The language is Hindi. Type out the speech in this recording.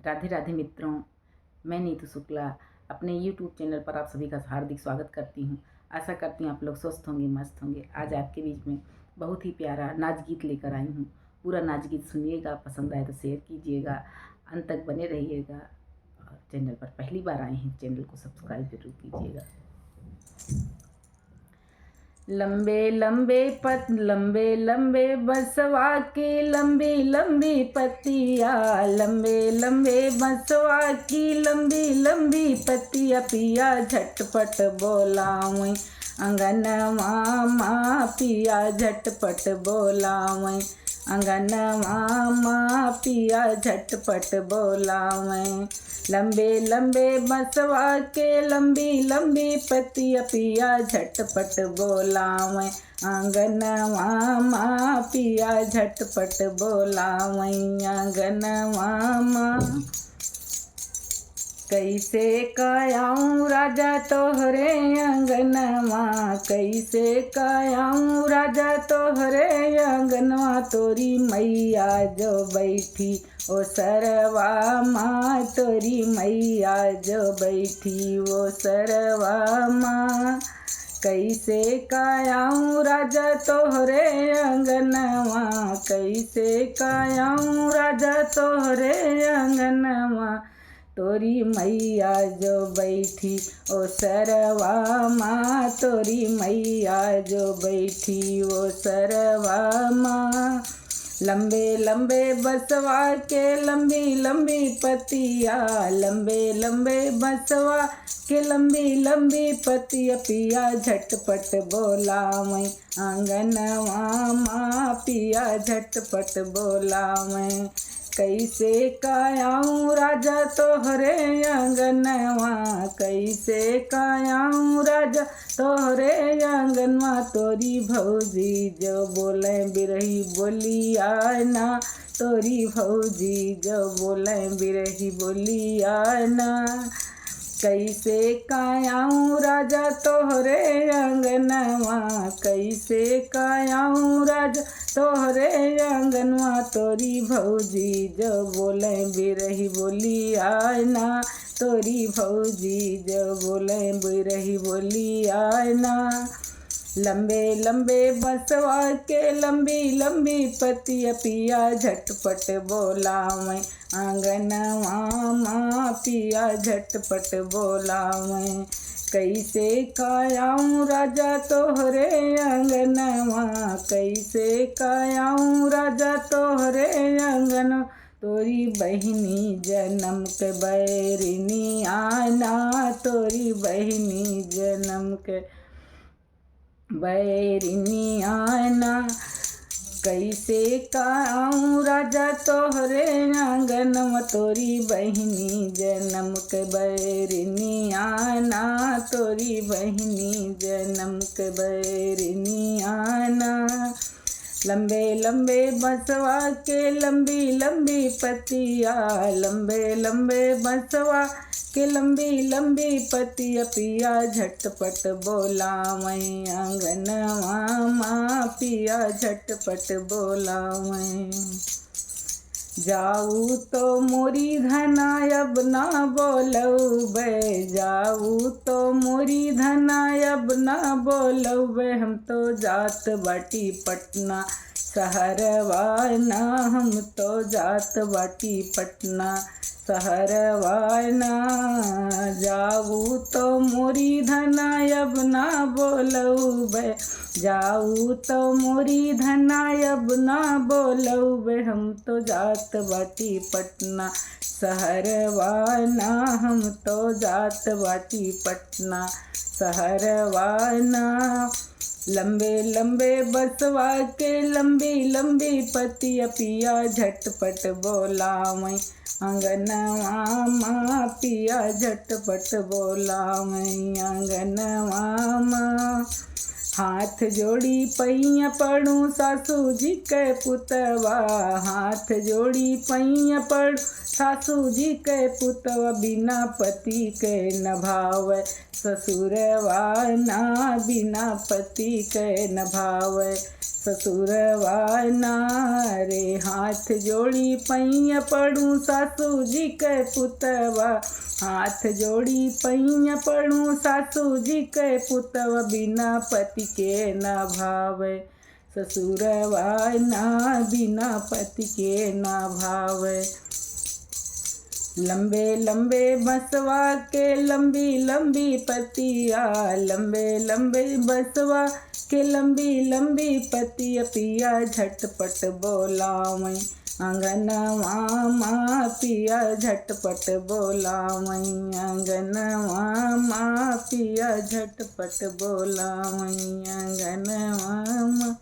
राधे राधे मित्रों, मैं नीतू शुक्ला अपने YouTube चैनल पर आप सभी का हार्दिक स्वागत करती हूँ। आशा करती हूँ आप लोग स्वस्थ होंगे, मस्त होंगे। आज आपके बीच में बहुत ही प्यारा नाच गीत लेकर आई हूँ। पूरा नाच गीत सुनिएगा, पसंद आए तो शेयर कीजिएगा, अंत तक बने रहिएगा। और चैनल पर पहली बार आए हैं, चैनल को सब्सक्राइब जरूर कीजिएगा। लंबे लंबे बसवा की लंबी लंबी पत्तिया, लंबे लंबे बसवा की लंबी लंबी पत्तिया, पिया झटपट बोलावई अंगनवा माँ, पिया झटपट बोलावई अंगनवा माँ, पिया झटपट बोलावई। लंबे लंबे बसवा के लंबी लंबी पत्तिया, पिया झटपट बोलावई आंगनवा माँ, पिया झटपट बोलावई आंगनवा माँ। कैसे कायाऊँ राजा तोहरे अंगनवा, कैसे कायाऊँ राजा तोहरे अंगनवा, तोरी मैया जो बैठी ओ सरवा माँ, तोरी मैया जो बैठी वो सरवा माँ। कैसे कायाऊँ राजा तोहरे अंगनवा, कैसे कायाऊँ राजा तोहरे अंगनवा, तोरी मैया जो बैठी ओ सरवा माँ, तोरी मैया जो बैठी ओ सरवा माँ। लंबे लंबे बसवा के लंबी लंबी पत्तिया, लंबे लंबे बसवा के लंबी लंबी पत्तिया, पिया झटपट बोलावई आंगनवा माँ, पिया झटपट बोलावई। कैसे कायाऊँ राजा तोहरे अंगनवा, कैसे कायाऊँ राजा तोहरे अंगनवा, तोरी भौजी जो बोले बिरही बोलिया ना, तोरी भौजी जो बोले बिरही बोलिया ना। कैसे कायाऊँ राजा तोहरे अंगनवा, कैसे कायाऊँ राजा तोहरे अंगनवा, तोरी भौजी जो बोले बिरही बोलिया ना, तोरी भौजी जो बोले बिरही बोलिया ना। लंबे लंबे बसवा के लंबी लंबी पत्तिया, पिया झटपट बोलावई आंगनवा माँ, पिया झटपट बोलावई। कैसे कायाऊँ राजा तोहरे अंगनवा, कैसे कायाऊँ राजा तोहरे अंगनवा, तोरी बहिनी जन्म के बैरिनी आना, तोरी बहिनी जन्म के बैरिनी आना। कैसे काऊँ राजा तोहरे आंगनवा, तोरी बहिनी जन्म के बैरिनी आना, तोरी बहिनी जन्म के बैरिनी आना। लंबे लंबे बसवा के लंबी लंबी पत्तिया, लंबे लंबे बसवा के लंबी लंबी पत्तिया, पिया झटपट बोलावई आंगनवा माँ, पिया झटपट बोलावई। जाऊ तो मोरी धना अब ना बोलबे, जाऊ तो मोरी धना अब ना बोलबे, हम तो जात बाटी पटना शहरवा ना, हम तो जात बाटी पटना शहरवा ना। जाऊ तो मोरी धना अब ना बोलबे, जाऊ तो मोरी धना अब ना बोलबे, हम तो जात बाटी पटना शहरवा ना, हम तो जात बाटी पटना शहरवा ना। लंबे लंबे बसवा के लंबी लंबी पत्तिया, पिया झटपट बोलावई आंगनवा माँ, पिया झटपट बोलावई आंगनवा माँ। हाथ जोड़ी पैया पड़ूँ सासू जी के पुतवा, हाथ जोड़ी पैया पड़ूँ सासू जी के पुतवा, बिना पति के न भावै ससुरवा ना, बिना पति के न भावै ससुरवा नारे हाथ जोड़ी पैया पड़ूँ सासू जी के पुतवा, हाथ जोड़ी पैया पड़ूँ सासू जी के पुतवा, बिना पति के न भावे ससुरवा ना, बिना पति के न भावे। लंबे लंबे बसवा के लंबी लंबी पतिया, लंबे लंबे बसवा के लंबी लंबी पतिया, पिया झटपट बोलावैं आंगनवा माँ, पिया झटपट बोलावैं आंगनवा माँ, पिया झटपट बोलावैं आंगनवा माँ।